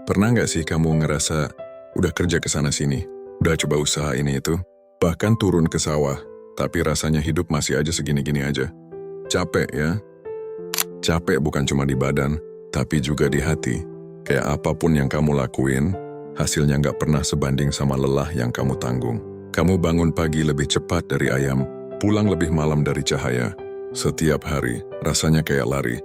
Pernah nggak sih kamu ngerasa udah kerja ke sana sini, udah coba usaha ini itu, bahkan turun ke sawah, tapi rasanya hidup masih aja segini-gini aja. Capek ya? Capek bukan cuma di badan, tapi juga di hati. Kayak apapun yang kamu lakuin, hasilnya nggak pernah sebanding sama lelah yang kamu tanggung. Kamu bangun pagi lebih cepat dari ayam, pulang lebih malam dari cahaya. Setiap hari, rasanya kayak lari.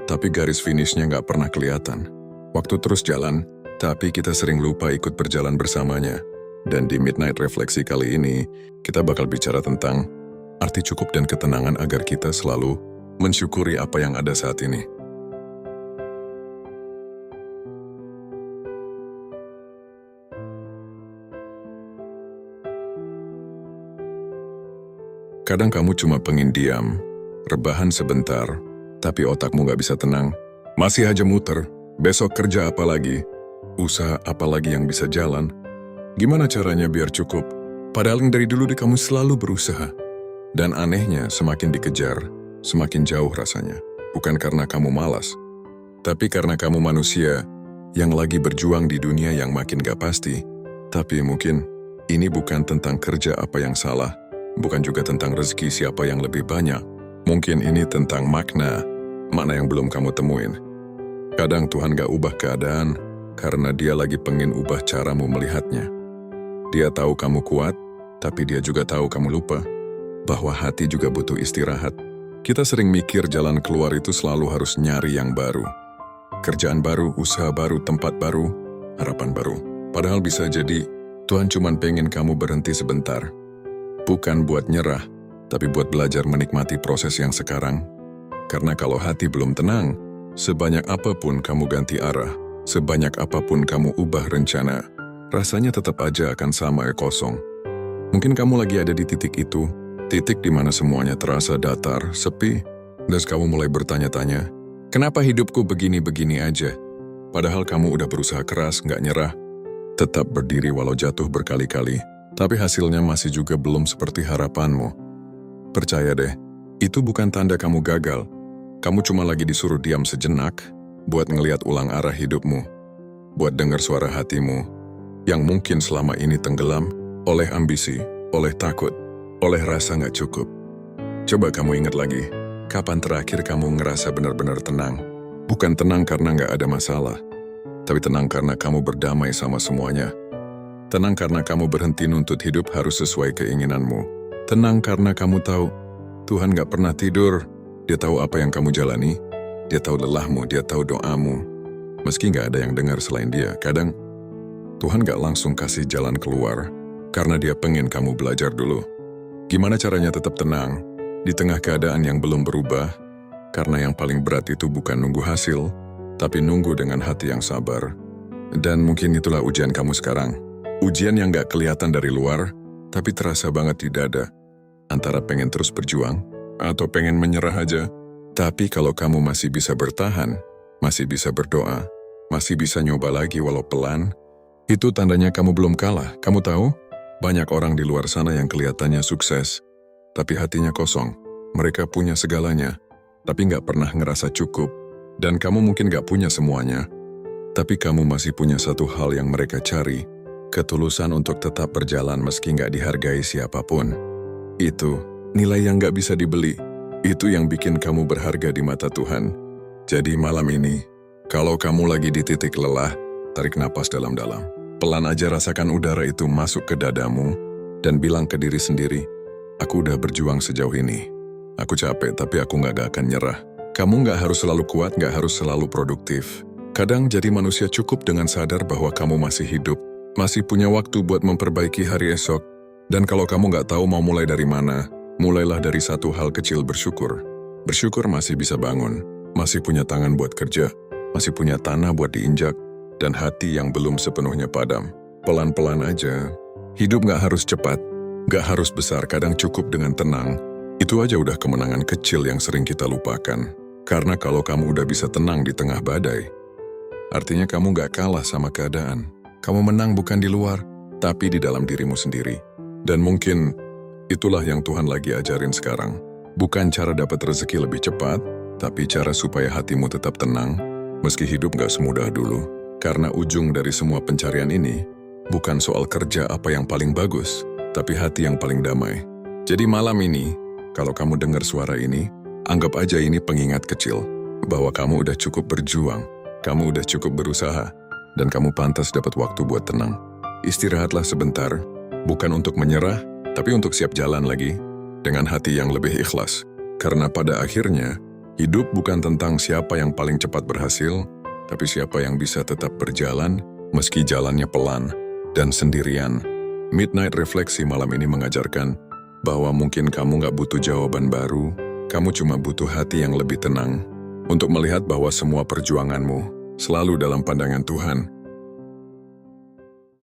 Tapi garis finishnya nggak pernah kelihatan. Waktu terus jalan, tapi kita sering lupa ikut berjalan bersamanya. Dan di Midnight Refleksi kali ini, kita bakal bicara tentang arti cukup dan ketenangan agar kita selalu mensyukuri apa yang ada saat ini. Kadang kamu cuma pengen diam, rebahan sebentar, tapi otakmu gak bisa tenang. Masih aja muter, besok kerja apa lagi? Usaha apa lagi yang bisa jalan? Gimana caranya biar cukup? Padahal yang dari dulu kamu selalu berusaha. Dan anehnya, semakin dikejar, semakin jauh rasanya. Bukan karena kamu malas, tapi karena kamu manusia yang lagi berjuang di dunia yang makin gak pasti. Tapi mungkin ini bukan tentang kerja apa yang salah, bukan juga tentang rezeki siapa yang lebih banyak. Mungkin ini tentang makna yang belum kamu temuin. Kadang Tuhan gak ubah keadaan karena dia lagi pengen ubah caramu melihatnya. Dia tahu kamu kuat, tapi dia juga tahu kamu lupa bahwa hati juga butuh istirahat. Kita sering mikir jalan keluar itu selalu harus nyari yang baru. Kerjaan baru, usaha baru, tempat baru, harapan baru. Padahal bisa jadi Tuhan cuman pengen kamu berhenti sebentar. Bukan buat nyerah, tapi buat belajar menikmati proses yang sekarang. Karena kalau hati belum tenang, sebanyak apapun kamu ganti arah, sebanyak apapun kamu ubah rencana, rasanya tetap aja akan sama kosong. Mungkin kamu lagi ada di titik itu, titik di mana semuanya terasa datar, sepi, dan kamu mulai bertanya-tanya, kenapa hidupku begini-begini aja? Padahal kamu udah berusaha keras, nggak nyerah, tetap berdiri walau jatuh berkali-kali, tapi hasilnya masih juga belum seperti harapanmu. Percaya deh, itu bukan tanda kamu gagal. Kamu cuma lagi disuruh diam sejenak, buat ngeliat ulang arah hidupmu, buat dengar suara hatimu, yang mungkin selama ini tenggelam oleh ambisi, oleh takut, oleh rasa nggak cukup. Coba kamu ingat lagi, kapan terakhir kamu ngerasa benar-benar tenang? Bukan tenang karena nggak ada masalah, tapi tenang karena kamu berdamai sama semuanya. Tenang karena kamu berhenti nuntut hidup harus sesuai keinginanmu. Tenang karena kamu tahu, Tuhan gak pernah tidur. Dia tahu apa yang kamu jalani. Dia tahu lelahmu, dia tahu doamu. Meski gak ada yang dengar selain dia, kadang Tuhan gak langsung kasih jalan keluar, karena dia pengen kamu belajar dulu. Gimana caranya tetap tenang, di tengah keadaan yang belum berubah, karena yang paling berat itu bukan nunggu hasil, tapi nunggu dengan hati yang sabar. Dan mungkin itulah ujian kamu sekarang. Ujian yang gak kelihatan dari luar, tapi terasa banget di dada. Antara pengen terus berjuang, atau pengen menyerah aja. Tapi kalau kamu masih bisa bertahan, masih bisa berdoa, masih bisa nyoba lagi walau pelan, itu tandanya kamu belum kalah. Kamu tahu, banyak orang di luar sana yang kelihatannya sukses, tapi hatinya kosong. Mereka punya segalanya, tapi gak pernah ngerasa cukup. Dan kamu mungkin gak punya semuanya, tapi kamu masih punya satu hal yang mereka cari, ketulusan untuk tetap berjalan meski nggak dihargai siapapun. Itu nilai yang nggak bisa dibeli. Itu yang bikin kamu berharga di mata Tuhan. Jadi malam ini, kalau kamu lagi di titik lelah, tarik napas dalam-dalam. Pelan aja rasakan udara itu masuk ke dadamu, dan bilang ke diri sendiri, aku udah berjuang sejauh ini. Aku capek, tapi aku nggak akan nyerah. Kamu nggak harus selalu kuat, nggak harus selalu produktif. Kadang jadi manusia cukup dengan sadar bahwa kamu masih hidup, masih punya waktu buat memperbaiki hari esok. Dan kalau kamu nggak tahu mau mulai dari mana, mulailah dari satu hal kecil, bersyukur. Bersyukur masih bisa bangun, masih punya tangan buat kerja, masih punya tanah buat diinjak, dan hati yang belum sepenuhnya padam. Pelan-pelan aja. Hidup nggak harus cepat, nggak harus besar, kadang cukup dengan tenang. Itu aja udah kemenangan kecil yang sering kita lupakan. Karena kalau kamu udah bisa tenang di tengah badai, artinya kamu nggak kalah sama keadaan. Kamu menang bukan di luar, tapi di dalam dirimu sendiri. Dan mungkin itulah yang Tuhan lagi ajarin sekarang. Bukan cara dapat rezeki lebih cepat, tapi cara supaya hatimu tetap tenang, Meski hidup gak semudah dulu, karena ujung dari semua pencarian ini bukan soal kerja apa yang paling bagus, tapi hati yang paling damai. Jadi malam ini, kalau kamu dengar suara ini, anggap aja ini pengingat kecil bahwa kamu udah cukup berjuang, kamu udah cukup berusaha, dan kamu pantas dapat waktu buat tenang. Istirahatlah sebentar, bukan untuk menyerah, tapi untuk siap jalan lagi dengan hati yang lebih ikhlas. Karena pada akhirnya, hidup bukan tentang siapa yang paling cepat berhasil, tapi siapa yang bisa tetap berjalan meski jalannya pelan dan sendirian. Midnight Refleksi malam ini mengajarkan bahwa mungkin kamu gak butuh jawaban baru, kamu cuma butuh hati yang lebih tenang untuk melihat bahwa semua perjuanganmu selalu dalam pandangan Tuhan.